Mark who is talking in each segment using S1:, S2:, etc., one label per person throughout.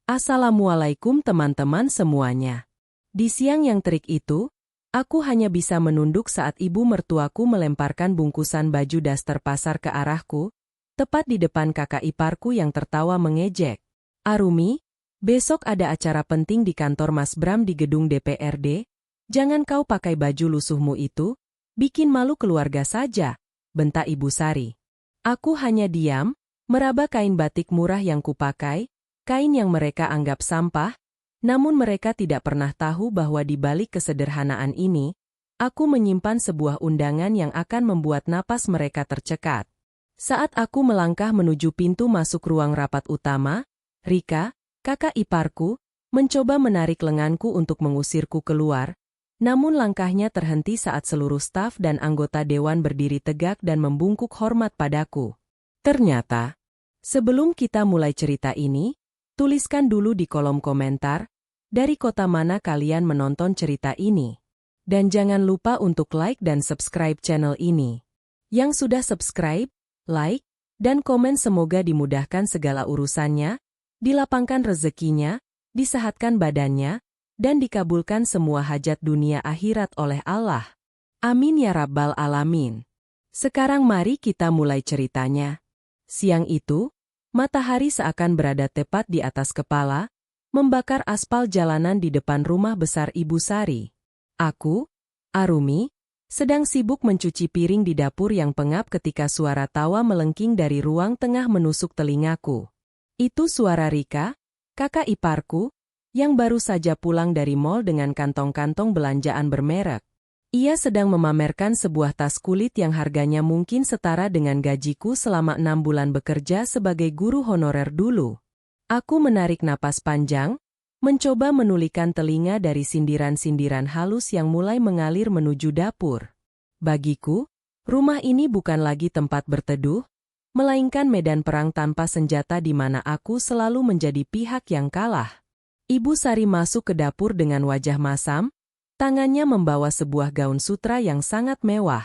S1: Assalamualaikum teman-teman semuanya. Di siang yang terik itu, aku hanya bisa menunduk saat ibu mertuaku melemparkan bungkusan baju daster pasar ke arahku, tepat di depan kakak iparku yang tertawa mengejek. "Arumi, besok ada acara penting di kantor Mas Bram di gedung DPRD. Jangan kau pakai baju lusuhmu itu, bikin malu keluarga saja," bentak Ibu Sari. Aku hanya diam, meraba kain batik murah yang kupakai, kain yang mereka anggap sampah, namun mereka tidak pernah tahu bahwa di balik kesederhanaan ini, aku menyimpan sebuah undangan yang akan membuat napas mereka tercekat. Saat aku melangkah menuju pintu masuk ruang rapat utama, Rika, kakak iparku, mencoba menarik lenganku untuk mengusirku keluar, namun langkahnya terhenti saat seluruh staf dan anggota dewan berdiri tegak dan membungkuk hormat padaku. Ternyata, sebelum kita mulai cerita ini, tuliskan dulu di kolom komentar, dari kota mana kalian menonton cerita ini. Dan jangan lupa untuk like dan subscribe channel ini. Yang sudah subscribe, like, dan komen semoga dimudahkan segala urusannya, dilapangkan rezekinya, disehatkan badannya, dan dikabulkan semua hajat dunia akhirat oleh Allah. Amin ya Rabbal Alamin. Sekarang mari kita mulai ceritanya. Siang itu, matahari seakan berada tepat di atas kepala, membakar aspal jalanan di depan rumah besar Ibu Sari. Aku, Arumi, sedang sibuk mencuci piring di dapur yang pengap ketika suara tawa melengking dari ruang tengah menusuk telingaku. Itu suara Rika, kakak iparku, yang baru saja pulang dari mall dengan kantong-kantong belanjaan bermerek. Ia sedang memamerkan sebuah tas kulit yang harganya mungkin setara dengan gajiku selama 6 bulan bekerja sebagai guru honorer dulu. Aku menarik napas panjang, mencoba menulikan telinga dari sindiran-sindiran halus yang mulai mengalir menuju dapur. Bagiku, rumah ini bukan lagi tempat berteduh, melainkan medan perang tanpa senjata di mana aku selalu menjadi pihak yang kalah. Ibu Sari masuk ke dapur dengan wajah masam, tangannya membawa sebuah gaun sutra yang sangat mewah.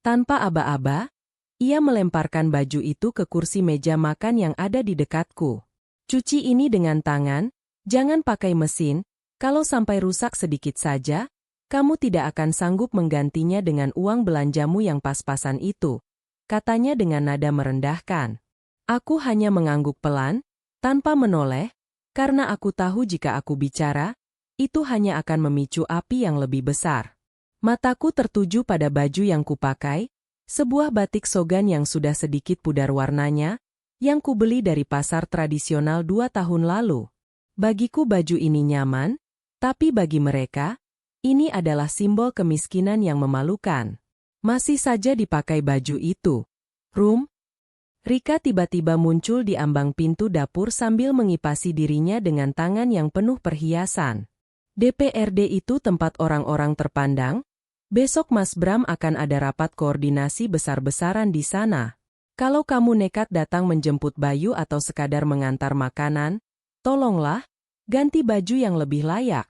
S1: Tanpa aba-aba, ia melemparkan baju itu ke kursi meja makan yang ada di dekatku. "Cuci ini dengan tangan, jangan pakai mesin, kalau sampai rusak sedikit saja, kamu tidak akan sanggup menggantinya dengan uang belanjamu yang pas-pasan itu," katanya dengan nada merendahkan. Aku hanya mengangguk pelan, tanpa menoleh, karena aku tahu jika aku bicara, itu hanya akan memicu api yang lebih besar. Mataku tertuju pada baju yang kupakai, sebuah batik sogan yang sudah sedikit pudar warnanya, yang kubeli dari pasar tradisional 2 tahun lalu. Bagiku baju ini nyaman, tapi bagi mereka, ini adalah simbol kemiskinan yang memalukan. Masih saja dipakai baju itu. "Rum?" Rika tiba-tiba muncul di ambang pintu dapur sambil mengipasi dirinya dengan tangan yang penuh perhiasan. "DPRD itu tempat orang-orang terpandang. Besok Mas Bram akan ada rapat koordinasi besar-besaran di sana. Kalau kamu nekat datang menjemput Bayu atau sekadar mengantar makanan, tolonglah, ganti baju yang lebih layak.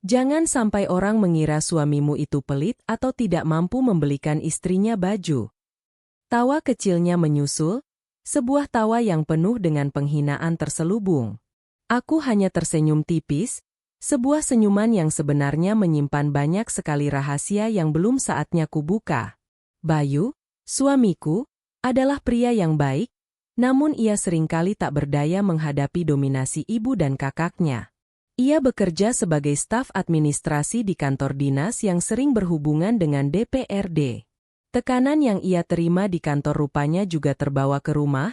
S1: Jangan sampai orang mengira suamimu itu pelit atau tidak mampu membelikan istrinya baju." Tawa kecilnya menyusul, sebuah tawa yang penuh dengan penghinaan terselubung. Aku hanya tersenyum tipis, sebuah senyuman yang sebenarnya menyimpan banyak sekali rahasia yang belum saatnya kubuka. Bayu, suamiku, adalah pria yang baik, namun ia seringkali tak berdaya menghadapi dominasi ibu dan kakaknya. Ia bekerja sebagai staf administrasi di kantor dinas yang sering berhubungan dengan DPRD. Tekanan yang ia terima di kantor rupanya juga terbawa ke rumah,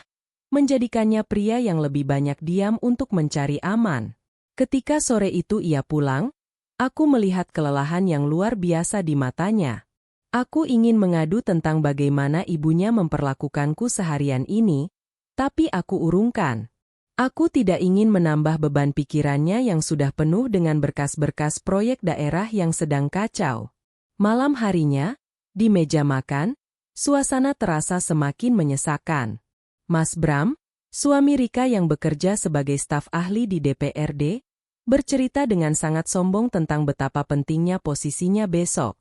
S1: menjadikannya pria yang lebih banyak diam untuk mencari aman. Ketika sore itu ia pulang, aku melihat kelelahan yang luar biasa di matanya. Aku ingin mengadu tentang bagaimana ibunya memperlakukanku seharian ini, tapi aku urungkan. Aku tidak ingin menambah beban pikirannya yang sudah penuh dengan berkas-berkas proyek daerah yang sedang kacau. Malam harinya, di meja makan, suasana terasa semakin menyesakan. Mas Bram, suami Rika yang bekerja sebagai staf ahli di DPRD, bercerita dengan sangat sombong tentang betapa pentingnya posisinya besok.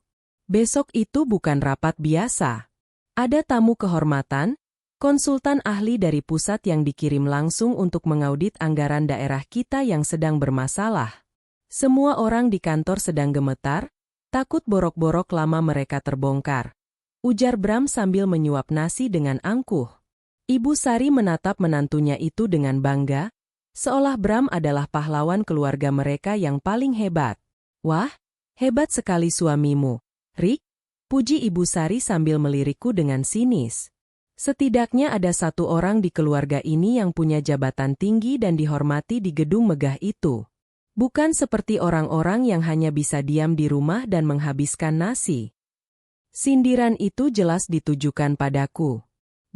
S1: Besok itu bukan rapat biasa. Ada tamu kehormatan, Konsultan ahli dari pusat yang dikirim langsung untuk mengaudit anggaran daerah kita yang sedang bermasalah. Semua orang di kantor sedang gemetar, takut borok-borok lama mereka terbongkar. Ujar Bram sambil menyuap nasi dengan angkuh. Ibu Sari menatap menantunya itu dengan bangga, seolah Bram adalah pahlawan keluarga mereka yang paling hebat. Wah, hebat sekali suamimu, Rick, puji Ibu Sari sambil melirikku dengan sinis. Setidaknya ada satu orang di keluarga ini yang punya jabatan tinggi dan dihormati di gedung megah itu. Bukan seperti orang-orang yang hanya bisa diam di rumah dan menghabiskan nasi. Sindiran itu jelas ditujukan padaku.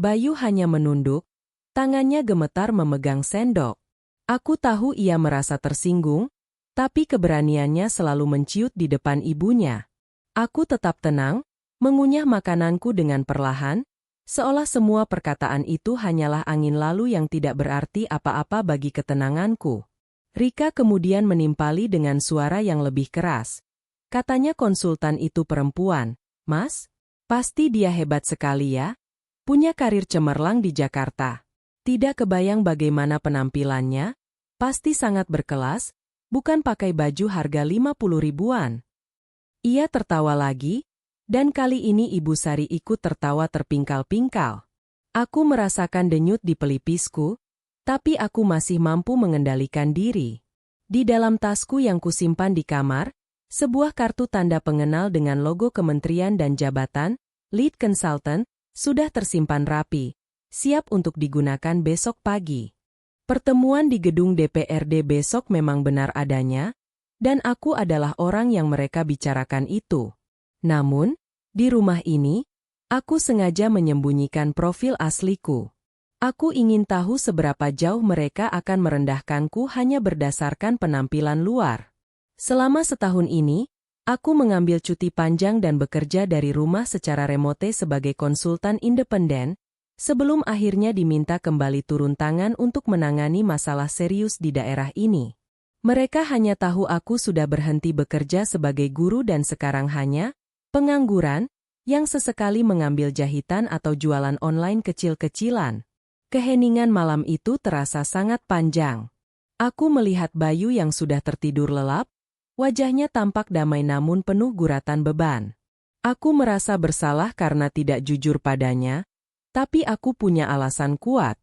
S1: Bayu hanya menunduk, tangannya gemetar memegang sendok. Aku tahu ia merasa tersinggung, tapi keberaniannya selalu menciut di depan ibunya. Aku tetap tenang, mengunyah makananku dengan perlahan, seolah semua perkataan itu hanyalah angin lalu yang tidak berarti apa-apa bagi ketenanganku. Rika kemudian menimpali dengan suara yang lebih keras. Katanya konsultan itu perempuan. Mas, pasti dia hebat sekali ya. Punya karir cemerlang di Jakarta. Tidak kebayang bagaimana penampilannya. Pasti sangat berkelas, bukan pakai baju harga 50 ribuan. Ia tertawa lagi. Dan kali ini Ibu Sari ikut tertawa terpingkal-pingkal. Aku merasakan denyut di pelipisku, tapi aku masih mampu mengendalikan diri. Di dalam tasku yang kusimpan di kamar, sebuah kartu tanda pengenal dengan logo kementerian dan jabatan, Lead Consultant, sudah tersimpan rapi, siap untuk digunakan besok pagi. Pertemuan di gedung DPRD besok memang benar adanya, dan aku adalah orang yang mereka bicarakan itu. Namun, di rumah ini, aku sengaja menyembunyikan profil asliku. Aku ingin tahu seberapa jauh mereka akan merendahkanku hanya berdasarkan penampilan luar. Selama setahun ini, aku mengambil cuti panjang dan bekerja dari rumah secara remote sebagai konsultan independen, sebelum akhirnya diminta kembali turun tangan untuk menangani masalah serius di daerah ini. Mereka hanya tahu aku sudah berhenti bekerja sebagai guru dan sekarang hanya pengangguran, yang sesekali mengambil jahitan atau jualan online kecil-kecilan. Keheningan malam itu terasa sangat panjang. Aku melihat Bayu yang sudah tertidur lelap, wajahnya tampak damai namun penuh guratan beban. Aku merasa bersalah karena tidak jujur padanya, tapi aku punya alasan kuat.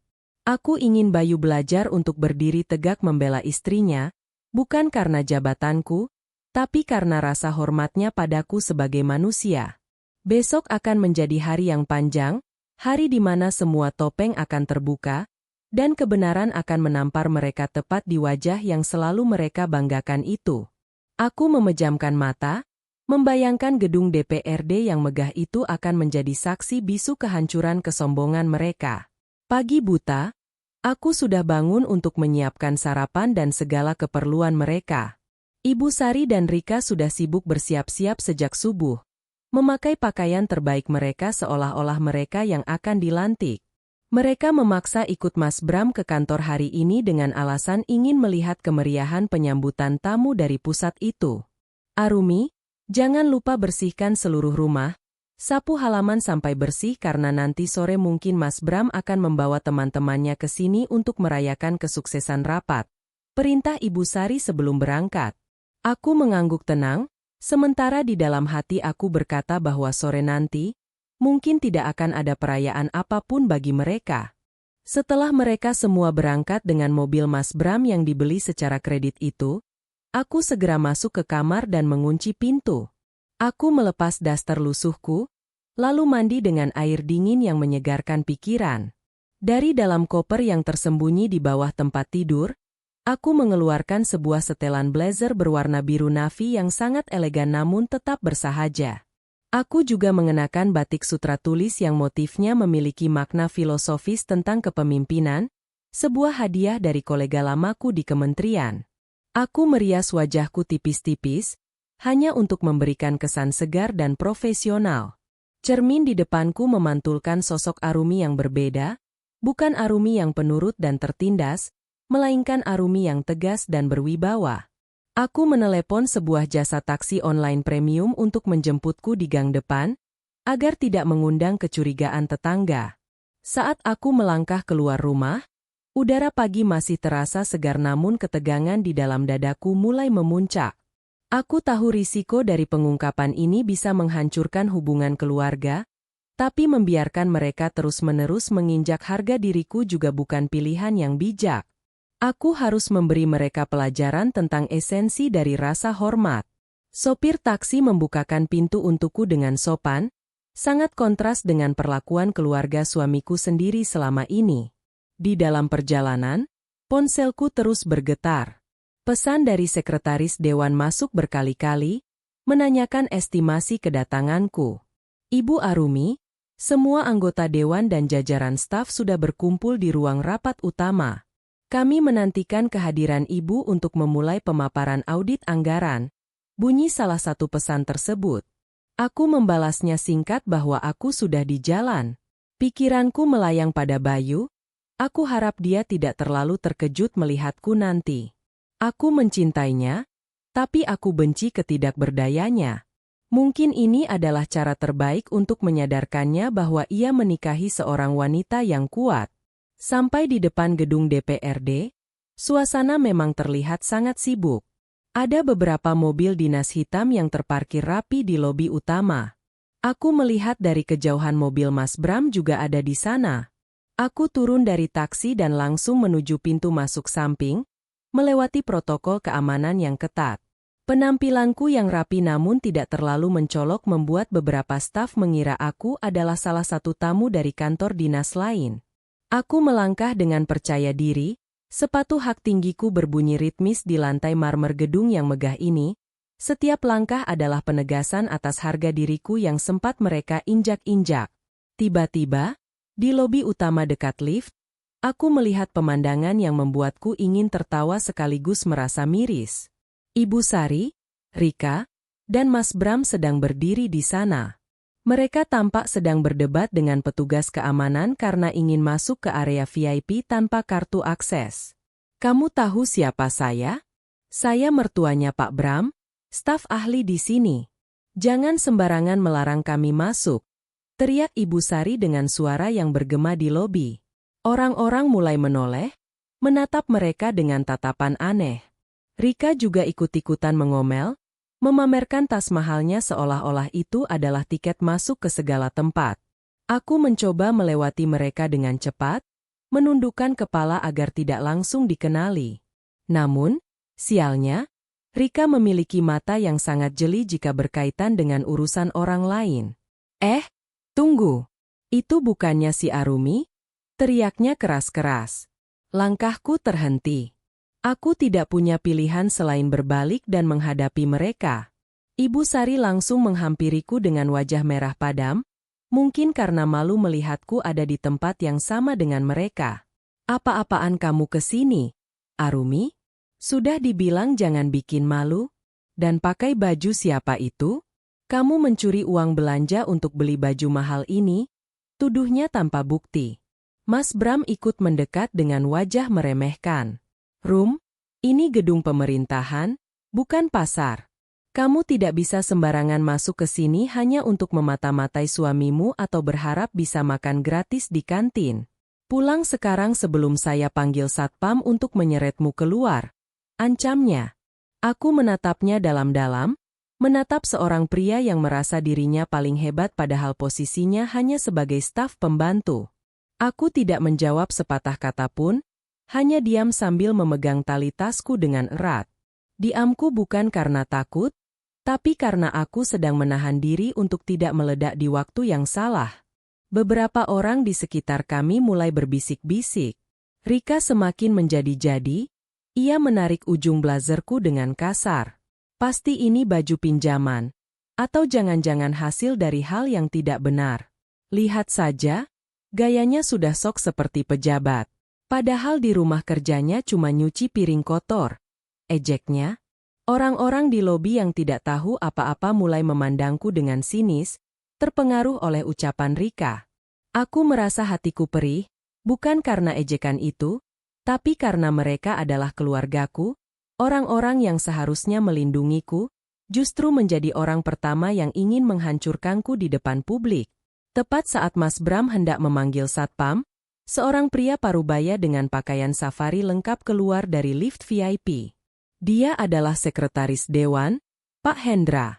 S1: Aku ingin Bayu belajar untuk berdiri tegak membela istrinya, bukan karena jabatanku, tapi karena rasa hormatnya padaku sebagai manusia. Besok akan menjadi hari yang panjang, hari di mana semua topeng akan terbuka, dan kebenaran akan menampar mereka tepat di wajah yang selalu mereka banggakan itu. Aku memejamkan mata, membayangkan gedung DPRD yang megah itu akan menjadi saksi bisu kehancuran kesombongan mereka. Pagi buta, aku sudah bangun untuk menyiapkan sarapan dan segala keperluan mereka. Ibu Sari dan Rika sudah sibuk bersiap-siap sejak subuh, memakai pakaian terbaik mereka seolah-olah mereka yang akan dilantik. Mereka memaksa ikut Mas Bram ke kantor hari ini dengan alasan ingin melihat kemeriahan penyambutan tamu dari pusat itu. Arumi, jangan lupa bersihkan seluruh rumah, sapu halaman sampai bersih karena nanti sore mungkin Mas Bram akan membawa teman-temannya ke sini untuk merayakan kesuksesan rapat. Perintah Ibu Sari sebelum berangkat. Aku mengangguk tenang, sementara di dalam hati aku berkata bahwa sore nanti, mungkin tidak akan ada perayaan apapun bagi mereka. Setelah mereka semua berangkat dengan mobil Mas Bram yang dibeli secara kredit itu, aku segera masuk ke kamar dan mengunci pintu. Aku melepas daster lusuhku, lalu mandi dengan air dingin yang menyegarkan pikiran. Dari dalam koper yang tersembunyi di bawah tempat tidur, aku mengeluarkan sebuah setelan blazer berwarna biru navy yang sangat elegan namun tetap bersahaja. Aku juga mengenakan batik sutra tulis yang motifnya memiliki makna filosofis tentang kepemimpinan, sebuah hadiah dari kolega lamaku di kementerian. Aku merias wajahku tipis-tipis, hanya untuk memberikan kesan segar dan profesional. Cermin di depanku memantulkan sosok Arumi yang berbeda, bukan Arumi yang penurut dan tertindas, melainkan Arumi yang tegas dan berwibawa. Aku menelepon sebuah jasa taksi online premium untuk menjemputku di gang depan, agar tidak mengundang kecurigaan tetangga. Saat aku melangkah keluar rumah, udara pagi masih terasa segar namun ketegangan di dalam dadaku mulai memuncak. Aku tahu risiko dari pengungkapan ini bisa menghancurkan hubungan keluarga, tapi membiarkan mereka terus-menerus menginjak harga diriku juga bukan pilihan yang bijak. Aku harus memberi mereka pelajaran tentang esensi dari rasa hormat. Sopir taksi membukakan pintu untukku dengan sopan, sangat kontras dengan perlakuan keluarga suamiku sendiri selama ini. Di dalam perjalanan, ponselku terus bergetar. Pesan dari sekretaris dewan masuk berkali-kali, menanyakan estimasi kedatanganku. Ibu Arumi, semua anggota dewan dan jajaran staf sudah berkumpul di ruang rapat utama. Kami menantikan kehadiran ibu untuk memulai pemaparan audit anggaran. Bunyi salah satu pesan tersebut. Aku membalasnya singkat bahwa aku sudah di jalan. Pikiranku melayang pada Bayu. Aku harap dia tidak terlalu terkejut melihatku nanti. Aku mencintainya, tapi aku benci ketidakberdayanya. Mungkin ini adalah cara terbaik untuk menyadarkannya bahwa ia menikahi seorang wanita yang kuat. Sampai di depan gedung DPRD, suasana memang terlihat sangat sibuk. Ada beberapa mobil dinas hitam yang terparkir rapi di lobi utama. Aku melihat dari kejauhan mobil Mas Bram juga ada di sana. Aku turun dari taksi dan langsung menuju pintu masuk samping, melewati protokol keamanan yang ketat. Penampilanku yang rapi namun tidak terlalu mencolok membuat beberapa staf mengira aku adalah salah satu tamu dari kantor dinas lain. Aku melangkah dengan percaya diri, sepatu hak tinggiku berbunyi ritmis di lantai marmer gedung yang megah ini. Setiap langkah adalah penegasan atas harga diriku yang sempat mereka injak-injak. Tiba-tiba, di lobi utama dekat lift, aku melihat pemandangan yang membuatku ingin tertawa sekaligus merasa miris. Ibu Sari, Rika, dan Mas Bram sedang berdiri di sana. Mereka tampak sedang berdebat dengan petugas keamanan karena ingin masuk ke area VIP tanpa kartu akses. Kamu tahu siapa saya? Saya mertuanya Pak Bram, staf ahli di sini. Jangan sembarangan melarang kami masuk, teriak Ibu Sari dengan suara yang bergema di lobi. Orang-orang mulai menoleh, menatap mereka dengan tatapan aneh. Rika juga ikut-ikutan mengomel, memamerkan tas mahalnya seolah-olah itu adalah tiket masuk ke segala tempat. Aku mencoba melewati mereka dengan cepat, menundukkan kepala agar tidak langsung dikenali. Namun, sialnya, Rika memiliki mata yang sangat jeli jika berkaitan dengan urusan orang lain. Tunggu. Itu bukannya si Arumi? Teriaknya keras-keras. Langkahku terhenti. Aku tidak punya pilihan selain berbalik dan menghadapi mereka. Ibu Sari langsung menghampiriku dengan wajah merah padam, mungkin karena malu melihatku ada di tempat yang sama dengan mereka. Apa-apaan kamu ke sini, Arumi? Sudah dibilang jangan bikin malu? Dan pakai baju siapa itu? Kamu mencuri uang belanja untuk beli baju mahal ini? Tuduhnya tanpa bukti. Mas Bram ikut mendekat dengan wajah meremehkan. Ini gedung pemerintahan, bukan pasar. Kamu tidak bisa sembarangan masuk ke sini hanya untuk memata-matai suamimu atau berharap bisa makan gratis di kantin. Pulang sekarang sebelum saya panggil satpam untuk menyeretmu keluar. Ancamnya. Aku menatapnya dalam-dalam, menatap seorang pria yang merasa dirinya paling hebat padahal posisinya hanya sebagai staf pembantu. Aku tidak menjawab sepatah kata pun, hanya diam sambil memegang tali tasku dengan erat. Diamku bukan karena takut, tapi karena aku sedang menahan diri untuk tidak meledak di waktu yang salah. Beberapa orang di sekitar kami mulai berbisik-bisik. Rika semakin menjadi-jadi, ia menarik ujung blazerku dengan kasar. Pasti ini baju pinjaman, atau jangan-jangan hasil dari hal yang tidak benar. Lihat saja, gayanya sudah sok seperti pejabat. Padahal di rumah kerjanya cuma nyuci piring kotor. Ejeknya. Orang-orang di lobi yang tidak tahu apa-apa mulai memandangku dengan sinis, terpengaruh oleh ucapan Rika. Aku merasa hatiku perih, bukan karena ejekan itu, tapi karena mereka adalah keluargaku, orang-orang yang seharusnya melindungiku, justru menjadi orang pertama yang ingin menghancurkanku di depan publik. Tepat saat Mas Bram hendak memanggil satpam, seorang pria parubaya dengan pakaian safari lengkap keluar dari lift VIP. Dia adalah sekretaris dewan, Pak Hendra.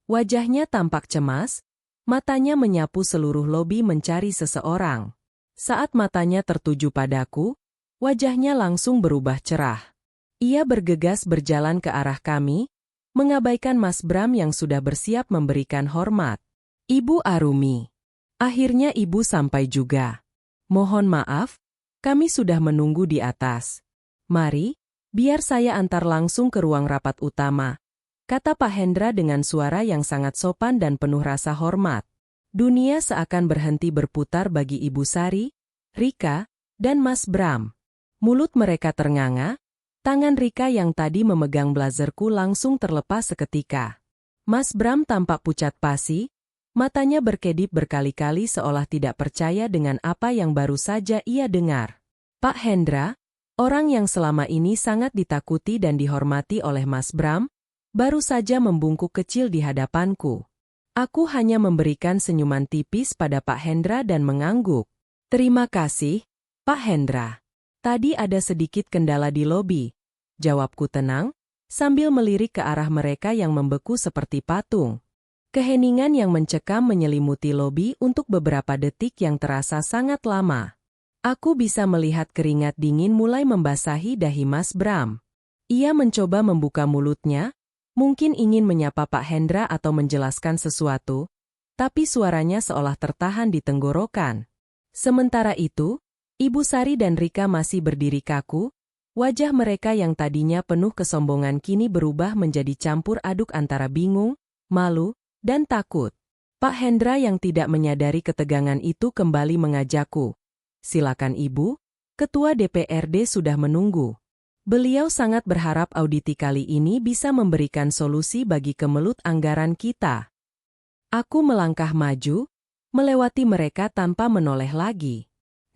S1: Wajahnya tampak cemas, matanya menyapu seluruh lobi mencari seseorang. Saat matanya tertuju padaku, wajahnya langsung berubah cerah. Ia bergegas berjalan ke arah kami, mengabaikan Mas Bram yang sudah bersiap memberikan hormat. Ibu Arumi. Akhirnya ibu sampai juga. Mohon maaf, kami sudah menunggu di atas. Mari, biar saya antar langsung ke ruang rapat utama, kata Pak Hendra dengan suara yang sangat sopan dan penuh rasa hormat. Dunia seakan berhenti berputar bagi Ibu Sari, Rika, dan Mas Bram. Mulut mereka ternganga, tangan Rika yang tadi memegang blazerku langsung terlepas seketika. Mas Bram tampak pucat pasi, matanya berkedip berkali-kali seolah tidak percaya dengan apa yang baru saja ia dengar. Pak Hendra, orang yang selama ini sangat ditakuti dan dihormati oleh Mas Bram, baru saja membungkuk kecil di hadapanku. Aku hanya memberikan senyuman tipis pada Pak Hendra dan mengangguk. Terima kasih, Pak Hendra. Tadi ada sedikit kendala di lobi, jawabku tenang, sambil melirik ke arah mereka yang membeku seperti patung. Keheningan yang mencekam menyelimuti lobi untuk beberapa detik yang terasa sangat lama. Aku bisa melihat keringat dingin mulai membasahi dahi Mas Bram. Ia mencoba membuka mulutnya, mungkin ingin menyapa Pak Hendra atau menjelaskan sesuatu, tapi suaranya seolah tertahan di tenggorokan. Sementara itu, Ibu Sari dan Rika masih berdiri kaku, wajah mereka yang tadinya penuh kesombongan kini berubah menjadi campur aduk antara bingung, malu, dan takut. Pak Hendra yang tidak menyadari ketegangan itu kembali mengajakku. Silakan Ibu, Ketua DPRD sudah menunggu. Beliau sangat berharap audisi kali ini bisa memberikan solusi bagi kemelut anggaran kita. Aku melangkah maju, melewati mereka tanpa menoleh lagi.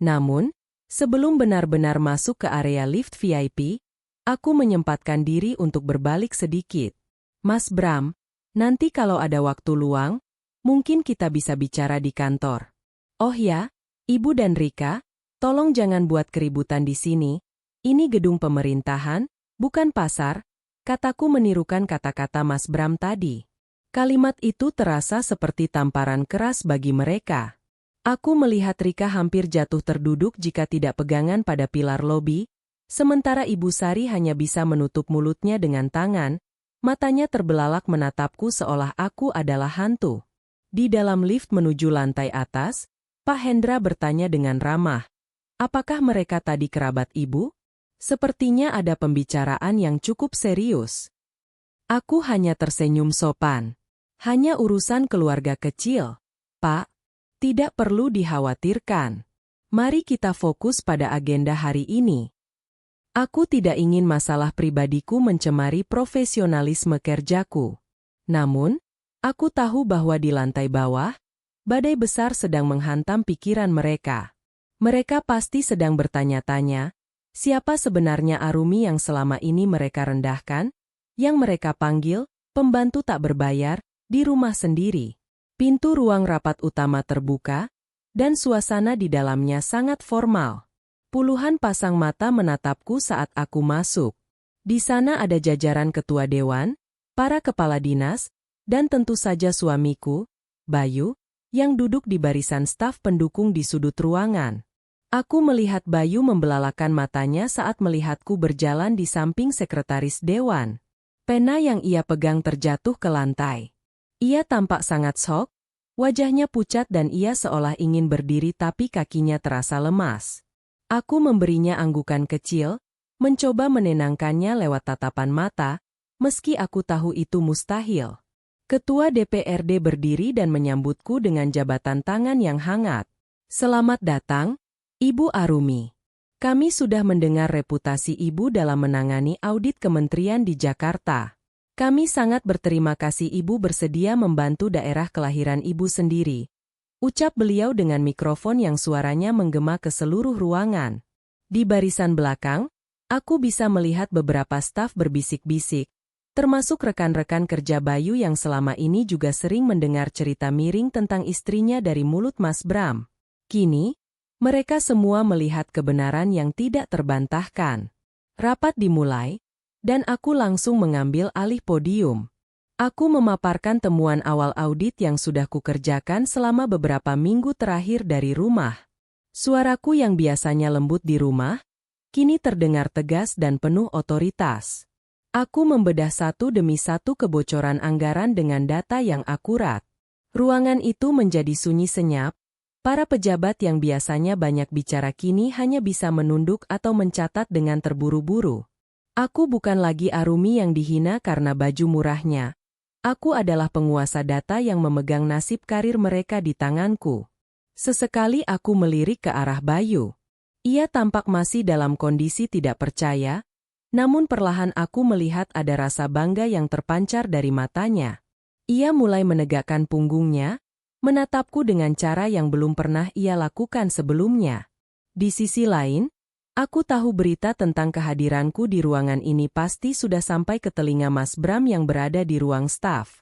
S1: Namun, sebelum benar-benar masuk ke area lift VIP, aku menyempatkan diri untuk berbalik sedikit. Mas Bram, nanti kalau ada waktu luang, mungkin kita bisa bicara di kantor. Oh ya, Ibu dan Rika, tolong jangan buat keributan di sini. Ini gedung pemerintahan, bukan pasar, kataku menirukan kata-kata Mas Bram tadi. Kalimat itu terasa seperti tamparan keras bagi mereka. Aku melihat Rika hampir jatuh terduduk jika tidak pegangan pada pilar lobi, sementara Ibu Sari hanya bisa menutup mulutnya dengan tangan, matanya terbelalak menatapku seolah aku adalah hantu. Di dalam lift menuju lantai atas, Pak Hendra bertanya dengan ramah, apakah mereka tadi kerabat Ibu? Sepertinya ada pembicaraan yang cukup serius. Aku hanya tersenyum sopan. Hanya urusan keluarga kecil, Pak. Tidak perlu dikhawatirkan. Mari kita fokus pada agenda hari ini. Aku tidak ingin masalah pribadiku mencemari profesionalisme kerjaku. Namun, aku tahu bahwa di lantai bawah, badai besar sedang menghantam pikiran mereka. Mereka pasti sedang bertanya-tanya, siapa sebenarnya Arumi yang selama ini mereka rendahkan, yang mereka panggil, pembantu tak berbayar, di rumah sendiri. Pintu ruang rapat utama terbuka, dan suasana di dalamnya sangat formal. Puluhan pasang mata menatapku saat aku masuk. Di sana ada jajaran ketua dewan, para kepala dinas, dan tentu saja suamiku, Bayu, yang duduk di barisan staf pendukung di sudut ruangan. Aku melihat Bayu membelalakan matanya saat melihatku berjalan di samping sekretaris dewan. Pena yang ia pegang terjatuh ke lantai. Ia tampak sangat shock, wajahnya pucat dan ia seolah ingin berdiri tapi kakinya terasa lemas. Aku memberinya anggukan kecil, mencoba menenangkannya lewat tatapan mata, meski aku tahu itu mustahil. Ketua DPRD berdiri dan menyambutku dengan jabatan tangan yang hangat. Selamat datang, Ibu Arumi. Kami sudah mendengar reputasi Ibu dalam menangani audit kementerian di Jakarta. Kami sangat berterima kasih Ibu bersedia membantu daerah kelahiran Ibu sendiri. Ucap beliau dengan mikrofon yang suaranya menggema ke seluruh ruangan. Di barisan belakang, aku bisa melihat beberapa staf berbisik-bisik. Termasuk rekan-rekan kerja Bayu yang selama ini juga sering mendengar cerita miring tentang istrinya dari mulut Mas Bram. Kini, mereka semua melihat kebenaran yang tidak terbantahkan. Rapat dimulai, dan aku langsung mengambil alih podium. Aku memaparkan temuan awal audit yang sudah kukerjakan selama beberapa minggu terakhir dari rumah. Suaraku yang biasanya lembut di rumah, kini terdengar tegas dan penuh otoritas. Aku membedah satu demi satu kebocoran anggaran dengan data yang akurat. Ruangan itu menjadi sunyi senyap. Para pejabat yang biasanya banyak bicara kini hanya bisa menunduk atau mencatat dengan terburu-buru. Aku bukan lagi Arumi yang dihina karena baju murahnya. Aku adalah penguasa data yang memegang nasib karir mereka di tanganku. Sesekali aku melirik ke arah Bayu. Ia tampak masih dalam kondisi tidak percaya, namun perlahan aku melihat ada rasa bangga yang terpancar dari matanya. Ia mulai menegakkan punggungnya, menatapku dengan cara yang belum pernah ia lakukan sebelumnya. Di sisi lain, aku tahu berita tentang kehadiranku di ruangan ini pasti sudah sampai ke telinga Mas Bram yang berada di ruang staf.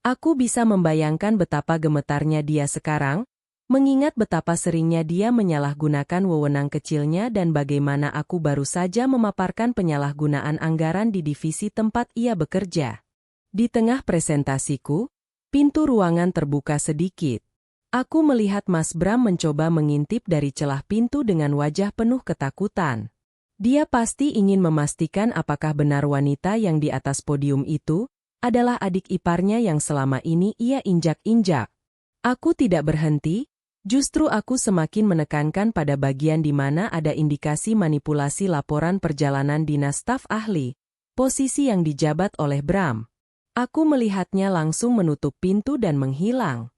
S1: Aku bisa membayangkan betapa gemetarnya dia sekarang, mengingat betapa seringnya dia menyalahgunakan wewenang kecilnya dan bagaimana aku baru saja memaparkan penyalahgunaan anggaran di divisi tempat ia bekerja. Di tengah presentasiku, pintu ruangan terbuka sedikit. Aku melihat Mas Bram mencoba mengintip dari celah pintu dengan wajah penuh ketakutan. Dia pasti ingin memastikan apakah benar wanita yang di atas podium itu adalah adik iparnya yang selama ini ia injak-injak. Aku tidak berhenti, justru aku semakin menekankan pada bagian di mana ada indikasi manipulasi laporan perjalanan dinas staf ahli, posisi yang dijabat oleh Bram. Aku melihatnya langsung menutup pintu dan menghilang.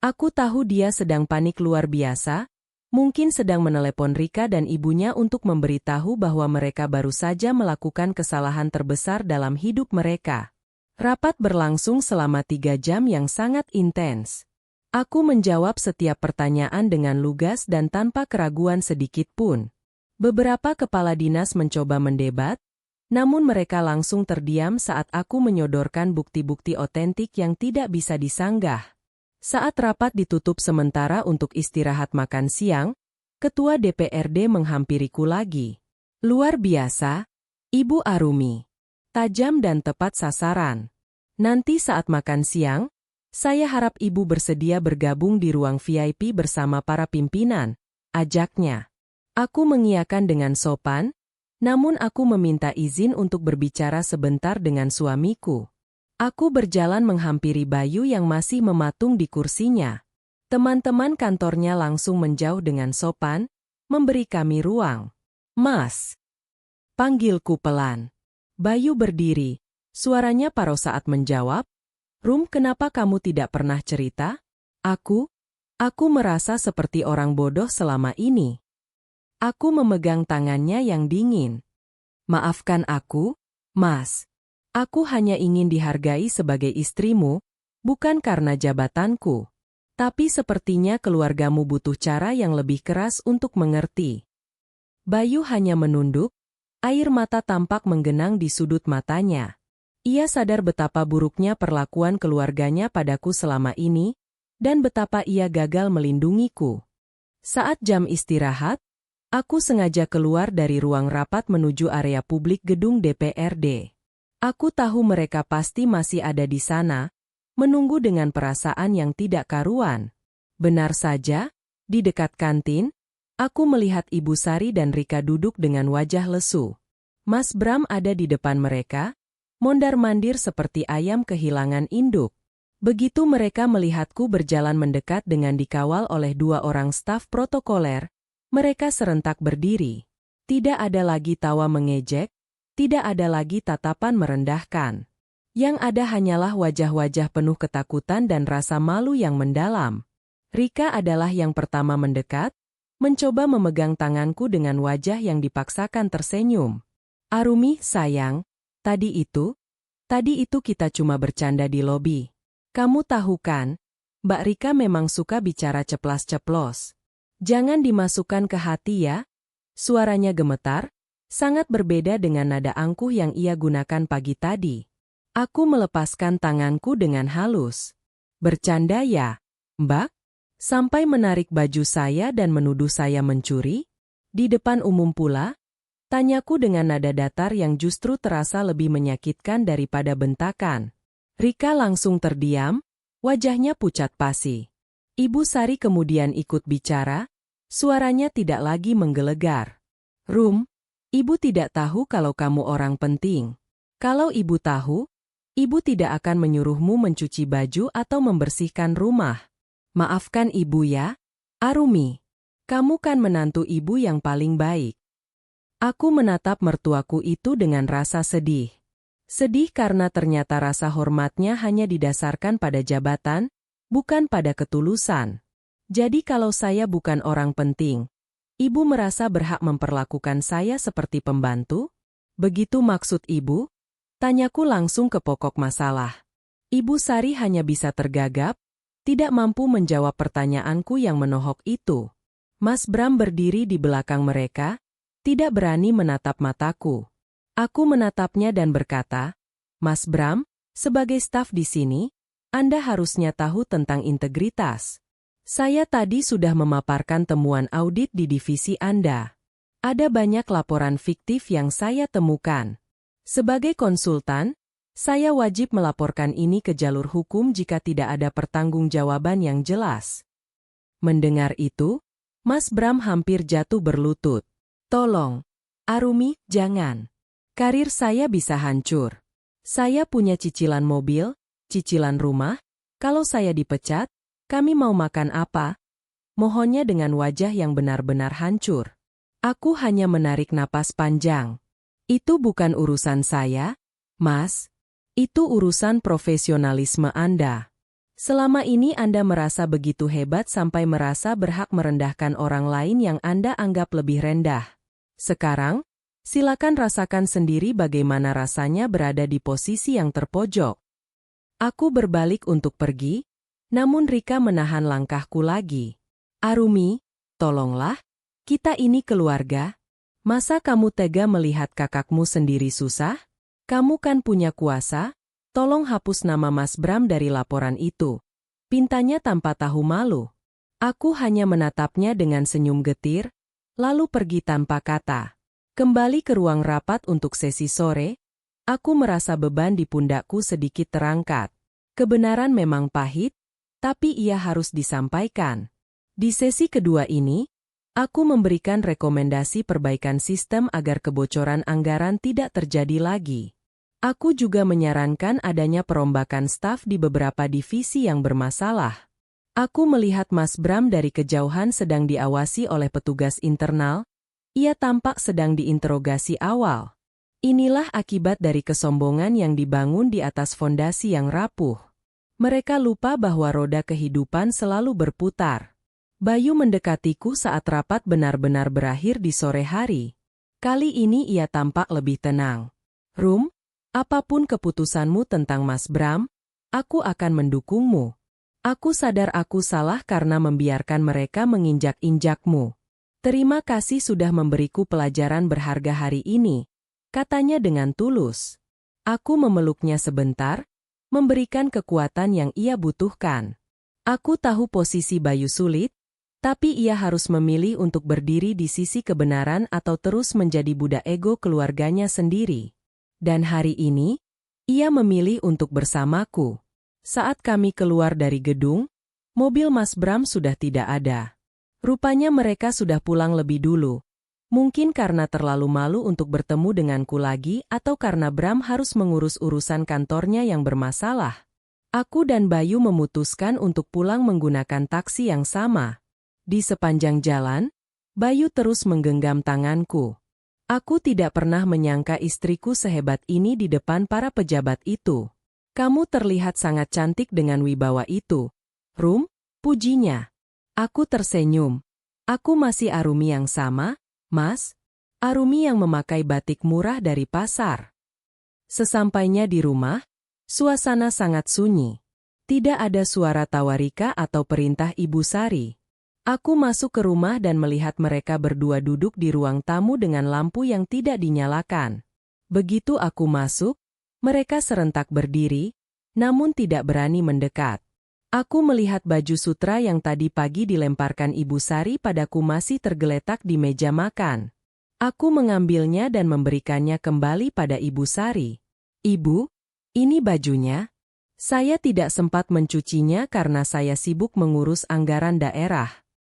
S1: Aku tahu dia sedang panik luar biasa, mungkin sedang menelepon Rika dan ibunya untuk memberitahu bahwa mereka baru saja melakukan kesalahan terbesar dalam hidup mereka. Rapat berlangsung selama 3 jam yang sangat intens. Aku menjawab setiap pertanyaan dengan lugas dan tanpa keraguan sedikit pun. Beberapa kepala dinas mencoba mendebat, namun mereka langsung terdiam saat aku menyodorkan bukti-bukti otentik yang tidak bisa disanggah. Saat rapat ditutup sementara untuk istirahat makan siang, Ketua DPRD menghampiriku lagi. Luar biasa, Ibu Arumi. Tajam dan tepat sasaran. Nanti saat makan siang, saya harap Ibu bersedia bergabung di ruang VIP bersama para pimpinan, ajaknya. Aku mengiyakan dengan sopan, namun aku meminta izin untuk berbicara sebentar dengan suamiku. Aku berjalan menghampiri Bayu yang masih mematung di kursinya. Teman-teman kantornya langsung menjauh dengan sopan, memberi kami ruang. Mas, panggilku pelan. Bayu berdiri, suaranya paruh saat menjawab, Rum, kenapa kamu tidak pernah cerita? Aku merasa seperti orang bodoh selama ini. Aku memegang tangannya yang dingin. Maafkan aku, Mas. Aku hanya ingin dihargai sebagai istrimu, bukan karena jabatanku. Tapi sepertinya keluargamu butuh cara yang lebih keras untuk mengerti. Bayu hanya menunduk, air mata tampak menggenang di sudut matanya. Ia sadar betapa buruknya perlakuan keluarganya padaku selama ini, dan betapa ia gagal melindungiku. Saat jam istirahat, aku sengaja keluar dari ruang rapat menuju area publik gedung DPRD. Aku tahu mereka pasti masih ada di sana, menunggu dengan perasaan yang tidak karuan. Benar saja, di dekat kantin, aku melihat Ibu Sari dan Rika duduk dengan wajah lesu. Mas Bram ada di depan mereka, mondar-mandir seperti ayam kehilangan induk. Begitu mereka melihatku berjalan mendekat dengan dikawal oleh 2 orang staf protokoler, mereka serentak berdiri. Tidak ada lagi tawa mengejek, tidak ada lagi tatapan merendahkan. Yang ada hanyalah wajah-wajah penuh ketakutan dan rasa malu yang mendalam. Rika adalah yang pertama mendekat, mencoba memegang tanganku dengan wajah yang dipaksakan tersenyum. Arumi, sayang, tadi itu kita cuma bercanda di lobi. Kamu tahu kan, Mbak Rika memang suka bicara ceplas-ceplos. Jangan dimasukkan ke hati ya. Suaranya gemetar, sangat berbeda dengan nada angkuh yang ia gunakan pagi tadi. Aku melepaskan tanganku dengan halus. Bercanda ya, Mbak? Sampai menarik baju saya dan menuduh saya mencuri? Di depan umum pula? Tanyaku dengan nada datar yang justru terasa lebih menyakitkan daripada bentakan. Rika langsung terdiam, wajahnya pucat pasi. Ibu Sari kemudian ikut bicara, suaranya tidak lagi menggelegar. Rum, ibu tidak tahu kalau kamu orang penting. Kalau ibu tahu, ibu tidak akan menyuruhmu mencuci baju atau membersihkan rumah. Maafkan ibu ya, Arumi. Kamu kan menantu ibu yang paling baik. Aku menatap mertuaku itu dengan rasa sedih. Sedih karena ternyata rasa hormatnya hanya didasarkan pada jabatan, bukan pada ketulusan. Jadi kalau saya bukan orang penting, ibu merasa berhak memperlakukan saya seperti pembantu? Begitu maksud ibu? Tanyaku langsung ke pokok masalah. Ibu Sari hanya bisa tergagap, tidak mampu menjawab pertanyaanku yang menohok itu. Mas Bram berdiri di belakang mereka, tidak berani menatap mataku. Aku menatapnya dan berkata, Mas Bram, sebagai staf di sini, Anda harusnya tahu tentang integritas. Saya tadi sudah memaparkan temuan audit di divisi Anda. Ada banyak laporan fiktif yang saya temukan. Sebagai konsultan, saya wajib melaporkan ini ke jalur hukum jika tidak ada pertanggungjawaban yang jelas. Mendengar itu, Mas Bram hampir jatuh berlutut. Tolong, Arumi, jangan. Karir saya bisa hancur. Saya punya cicilan mobil, cicilan rumah. Kalau saya dipecat, kami mau makan apa? Mohonnya dengan wajah yang benar-benar hancur. Aku hanya menarik napas panjang. Itu bukan urusan saya, Mas. Itu urusan profesionalisme Anda. Selama ini Anda merasa begitu hebat sampai merasa berhak merendahkan orang lain yang Anda anggap lebih rendah. Sekarang, silakan rasakan sendiri bagaimana rasanya berada di posisi yang terpojok. Aku berbalik untuk pergi, namun Rika menahan langkahku lagi. Arumi, tolonglah, kita ini keluarga. Masa kamu tega melihat kakakmu sendiri susah? Kamu kan punya kuasa, tolong hapus nama Mas Bram dari laporan itu. Pintanya tanpa tahu malu. Aku hanya menatapnya dengan senyum getir, lalu pergi tanpa kata. Kembali ke ruang rapat untuk sesi sore, aku merasa beban di pundakku sedikit terangkat. Kebenaran memang pahit, tapi ia harus disampaikan. Di sesi kedua ini, aku memberikan rekomendasi perbaikan sistem agar kebocoran anggaran tidak terjadi lagi. Aku juga menyarankan adanya perombakan staf di beberapa divisi yang bermasalah. Aku melihat Mas Bram dari kejauhan sedang diawasi oleh petugas internal. Ia tampak sedang diinterogasi awal. Inilah akibat dari kesombongan yang dibangun di atas fondasi yang rapuh. Mereka lupa bahwa roda kehidupan selalu berputar. Bayu mendekatiku saat rapat benar-benar berakhir di sore hari. Kali ini ia tampak lebih tenang. Rum, apapun keputusanmu tentang Mas Bram, aku akan mendukungmu. Aku sadar aku salah karena membiarkan mereka menginjak-injakmu. Terima kasih sudah memberiku pelajaran berharga hari ini, katanya dengan tulus. Aku memeluknya sebentar, memberikan kekuatan yang ia butuhkan. Aku tahu posisi Bayu sulit, tapi ia harus memilih untuk berdiri di sisi kebenaran atau terus menjadi budak ego keluarganya sendiri. Dan hari ini, ia memilih untuk bersamaku. Saat kami keluar dari gedung, mobil Mas Bram sudah tidak ada. Rupanya mereka sudah pulang lebih dulu. Mungkin karena terlalu malu untuk bertemu denganku lagi atau karena Bram harus mengurus urusan kantornya yang bermasalah. Aku dan Bayu memutuskan untuk pulang menggunakan taksi yang sama. Di sepanjang jalan, Bayu terus menggenggam tanganku. Aku tidak pernah menyangka istriku sehebat ini di depan para pejabat itu. Kamu terlihat sangat cantik dengan wibawa itu. Rum, pujinya. Aku tersenyum. Aku masih Arumi yang sama, Mas. Arumi yang memakai batik murah dari pasar. Sesampainya di rumah, suasana sangat sunyi. Tidak ada suara tawa Rika atau perintah Ibu Sari. Aku masuk ke rumah dan melihat mereka berdua duduk di ruang tamu dengan lampu yang tidak dinyalakan. Begitu aku masuk, Mereka serentak berdiri, namun tidak berani mendekat. Aku melihat baju sutra yang tadi pagi dilemparkan Ibu Sari padaku masih tergeletak di meja makan. Aku mengambilnya dan memberikannya kembali pada Ibu Sari. "Ibu, ini bajunya." Saya tidak sempat mencucinya karena saya sibuk mengurus anggaran daerah.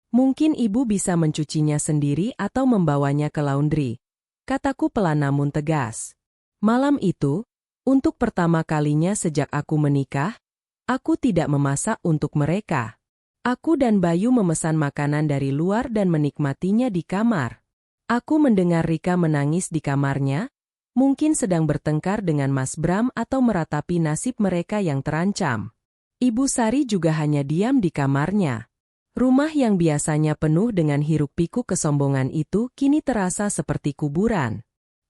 S1: "Mungkin Ibu bisa mencucinya sendiri atau membawanya ke laundry," kataku pelan namun tegas. Malam itu, untuk pertama kalinya sejak aku menikah, aku tidak memasak untuk mereka. Aku dan Bayu memesan makanan dari luar dan menikmatinya di kamar. Aku mendengar Rika menangis di kamarnya, mungkin sedang bertengkar dengan Mas Bram atau meratapi nasib mereka yang terancam. Ibu Sari juga hanya diam di kamarnya. Rumah yang biasanya penuh dengan hiruk-pikuk kesombongan itu kini terasa seperti kuburan.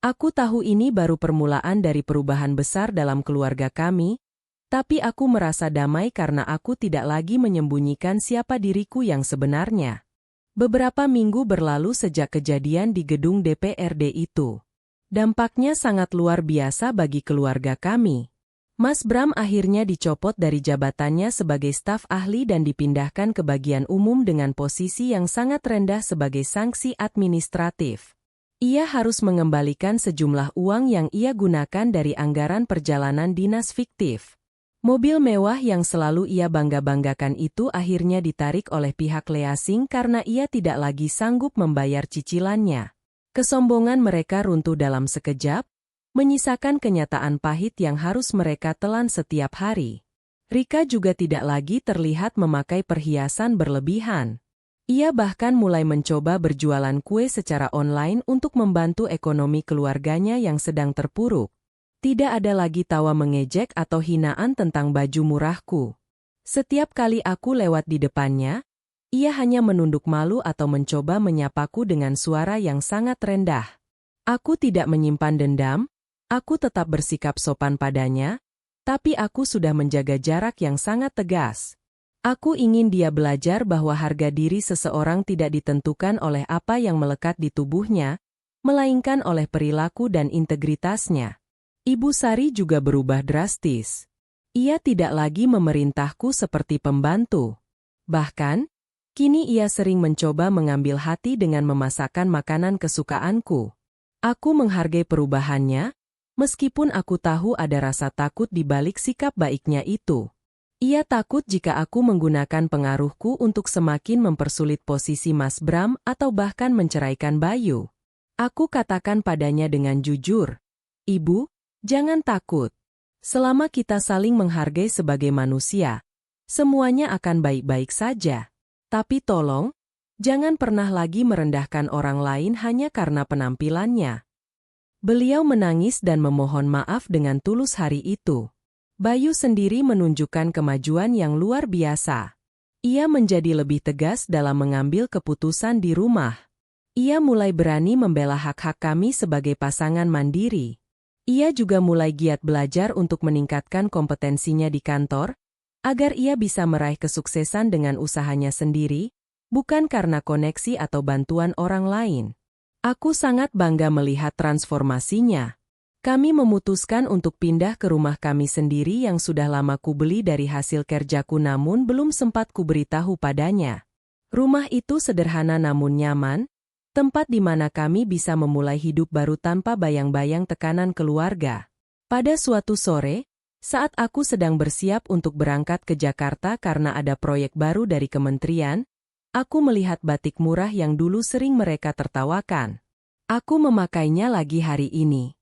S1: Aku tahu ini baru permulaan dari perubahan besar dalam keluarga kami, tapi aku merasa damai karena aku tidak lagi menyembunyikan siapa diriku yang sebenarnya. Beberapa minggu berlalu sejak kejadian di gedung DPRD itu. Dampaknya sangat luar biasa bagi keluarga kami. Mas Bram akhirnya dicopot dari jabatannya sebagai staf ahli dan dipindahkan ke bagian umum dengan posisi yang sangat rendah sebagai sanksi administratif. Ia harus mengembalikan sejumlah uang yang ia gunakan dari anggaran perjalanan dinas fiktif. Mobil mewah yang selalu ia bangga-banggakan itu akhirnya ditarik oleh pihak leasing karena ia tidak lagi sanggup membayar cicilannya. Kesombongan mereka runtuh dalam sekejap, menyisakan kenyataan pahit yang harus mereka telan setiap hari. Rika juga tidak lagi terlihat memakai perhiasan berlebihan. Ia bahkan mulai mencoba berjualan kue secara online untuk membantu ekonomi keluarganya yang sedang terpuruk. Tidak ada lagi tawa mengejek atau hinaan tentang baju murahku. Setiap kali aku lewat di depannya, ia hanya menunduk malu atau mencoba menyapaku dengan suara yang sangat rendah. Aku tidak menyimpan dendam, aku tetap bersikap sopan padanya, tapi aku sudah menjaga jarak yang sangat tegas. Aku ingin dia belajar bahwa harga diri seseorang tidak ditentukan oleh apa yang melekat di tubuhnya, melainkan oleh perilaku dan integritasnya. Ibu Sari juga berubah drastis. Ia tidak lagi memerintahku seperti pembantu. Bahkan, kini ia sering mencoba mengambil hati dengan memasakkan makanan kesukaanku. Aku menghargai perubahannya, meskipun aku tahu ada rasa takut di balik sikap baiknya itu. Ia takut jika aku menggunakan pengaruhku untuk semakin mempersulit posisi Mas Bram atau bahkan menceraikan Bayu. Aku katakan padanya dengan jujur, "Ibu, jangan takut. Selama kita saling menghargai sebagai manusia, semuanya akan baik-baik saja. Tapi tolong, jangan pernah lagi merendahkan orang lain hanya karena penampilannya." Beliau menangis dan memohon maaf dengan tulus hari itu. Bayu sendiri menunjukkan kemajuan yang luar biasa. Ia menjadi lebih tegas dalam mengambil keputusan di rumah. Ia mulai berani membela hak-hak kami sebagai pasangan mandiri. Ia juga mulai giat belajar untuk meningkatkan kompetensinya di kantor, agar ia bisa meraih kesuksesan dengan usahanya sendiri, bukan karena koneksi atau bantuan orang lain. Aku sangat bangga melihat transformasinya. Kami memutuskan untuk pindah ke rumah kami sendiri yang sudah lama kubeli dari hasil kerjaku namun belum sempat kuberitahu padanya. Rumah itu sederhana namun nyaman, tempat di mana kami bisa memulai hidup baru tanpa bayang-bayang tekanan keluarga. Pada suatu sore, saat aku sedang bersiap untuk berangkat ke Jakarta karena ada proyek baru dari kementerian, aku melihat batik murah yang dulu sering mereka tertawakan. Aku memakainya lagi hari ini.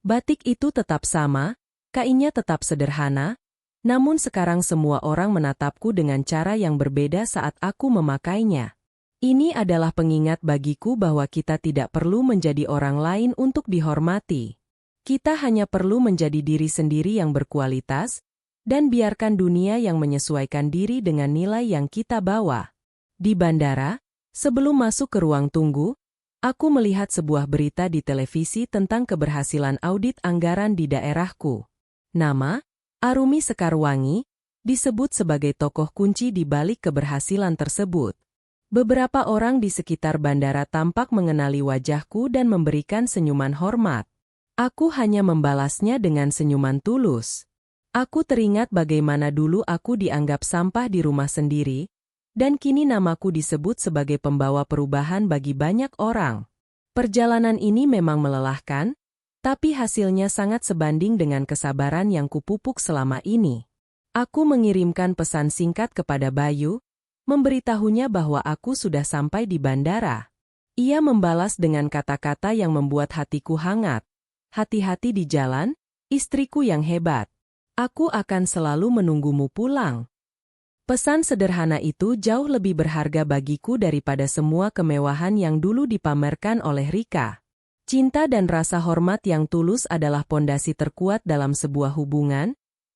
S1: Batik itu tetap sama, kainnya tetap sederhana, namun sekarang semua orang menatapku dengan cara yang berbeda saat aku memakainya. Ini adalah pengingat bagiku bahwa kita tidak perlu menjadi orang lain untuk dihormati. Kita hanya perlu menjadi diri sendiri yang berkualitas, dan biarkan dunia yang menyesuaikan diri dengan nilai yang kita bawa. Di bandara, sebelum masuk ke ruang tunggu, aku melihat sebuah berita di televisi tentang keberhasilan audit anggaran di daerahku. Nama, Arumi Sekarwangi, disebut sebagai tokoh kunci di balik keberhasilan tersebut. Beberapa orang di sekitar bandara tampak mengenali wajahku dan memberikan senyuman hormat. Aku hanya membalasnya dengan senyuman tulus. Aku teringat bagaimana dulu aku dianggap sampah di rumah sendiri, dan kini namaku disebut sebagai pembawa perubahan bagi banyak orang. Perjalanan ini memang melelahkan, tapi hasilnya sangat sebanding dengan kesabaran yang kupupuk selama ini. Aku mengirimkan pesan singkat kepada Bayu, memberitahunya bahwa aku sudah sampai di bandara. Ia membalas dengan kata-kata yang membuat hatiku hangat. Hati-hati di jalan, istriku yang hebat. Aku akan selalu menunggumu pulang. Pesan sederhana itu jauh lebih berharga bagiku daripada semua kemewahan yang dulu dipamerkan oleh Rika. Cinta dan rasa hormat yang tulus adalah pondasi terkuat dalam sebuah hubungan,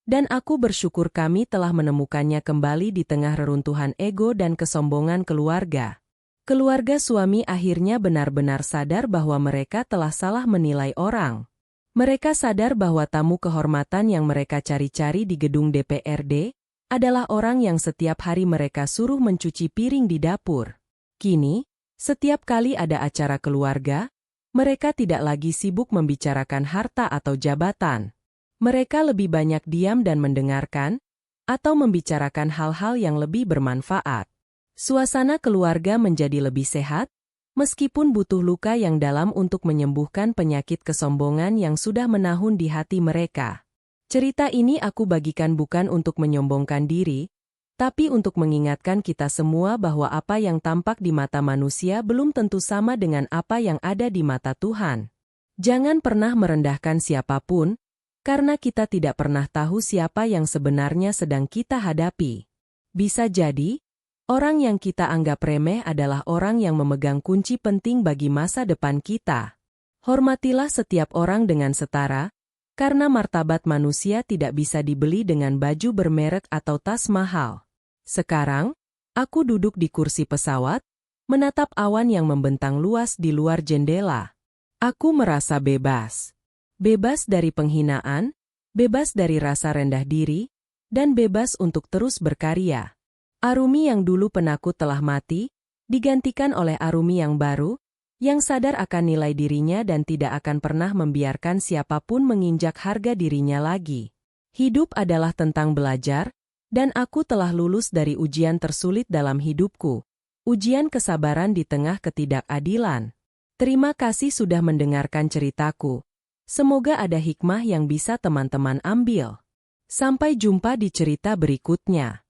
S1: dan aku bersyukur kami telah menemukannya kembali di tengah reruntuhan ego dan kesombongan keluarga. Keluarga suami akhirnya benar-benar sadar bahwa mereka telah salah menilai orang. Mereka sadar bahwa tamu kehormatan yang mereka cari-cari di gedung DPRD adalah orang yang setiap hari mereka suruh mencuci piring di dapur. Kini, setiap kali ada acara keluarga, mereka tidak lagi sibuk membicarakan harta atau jabatan. Mereka lebih banyak diam dan mendengarkan, atau membicarakan hal-hal yang lebih bermanfaat. Suasana keluarga menjadi lebih sehat, meskipun butuh luka yang dalam untuk menyembuhkan penyakit kesombongan yang sudah menahun di hati mereka. Cerita ini aku bagikan bukan untuk menyombongkan diri, tapi untuk mengingatkan kita semua bahwa apa yang tampak di mata manusia belum tentu sama dengan apa yang ada di mata Tuhan. Jangan pernah merendahkan siapapun, karena kita tidak pernah tahu siapa yang sebenarnya sedang kita hadapi. Bisa jadi, orang yang kita anggap remeh adalah orang yang memegang kunci penting bagi masa depan kita. Hormatilah setiap orang dengan setara, karena martabat manusia tidak bisa dibeli dengan baju bermerek atau tas mahal. Sekarang, aku duduk di kursi pesawat, menatap awan yang membentang luas di luar jendela. Aku merasa bebas. Bebas dari penghinaan, bebas dari rasa rendah diri, dan bebas untuk terus berkarya. Arumi yang dulu penakut telah mati, digantikan oleh Arumi yang baru, yang sadar akan nilai dirinya dan tidak akan pernah membiarkan siapapun menginjak harga dirinya lagi. Hidup adalah tentang belajar, dan aku telah lulus dari ujian tersulit dalam hidupku. Ujian kesabaran di tengah ketidakadilan. Terima kasih sudah mendengarkan ceritaku. Semoga ada hikmah yang bisa teman-teman ambil. Sampai jumpa di cerita berikutnya.